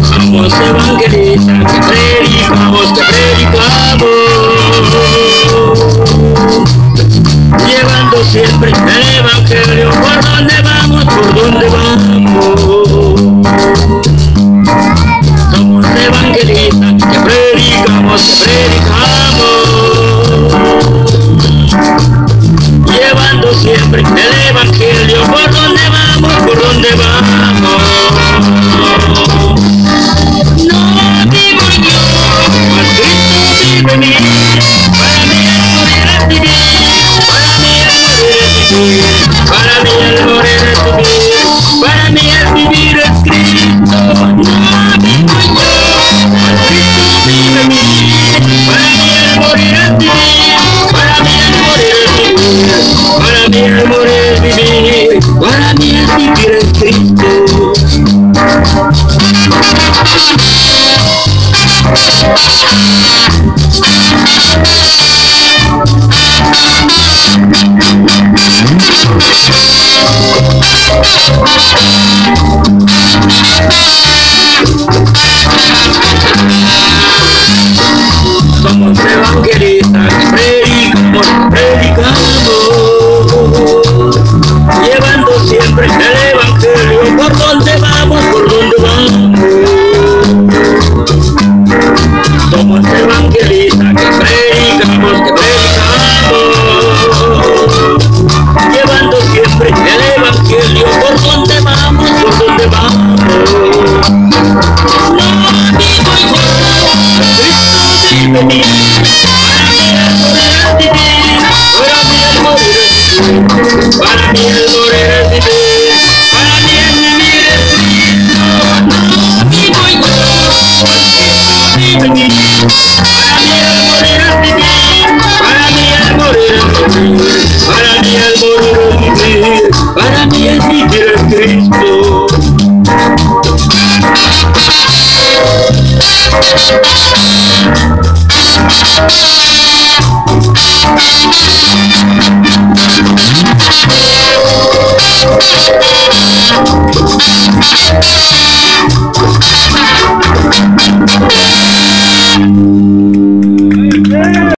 Somos evangelistas que predicamos, llevando siempre el evangelio por donde vamos, Somos evangelistas que predicamos, llevando siempre el evangelio por donde vamos, No vivo yo, mas Cristo vive en mí. Para mí el morir es vivir, para mí el morir es vivir, para mí el vivir es Cristo. No vivo yo, mas Cristo vive en mí. Para mí el morir es vivir, para mí el morir es vivir, para mí el morir es vivir, para mí el vivir es Cristo. Somos evangelistas que predicamos, llevando siempre el evangelio por donde vamos, Somos evangelistas que predicamos, llevando siempre el evangelio por donde vamos, No vivo yo, Cristo vive en mí. Para mí el morir es vivir, para mí el vivir es Cristo. No vivo yo, Cristo vive en mí. Para mí el morir es vivir, para mí el morir es vivir, para mí el morir es vivir, para mí el vivir es Cristo.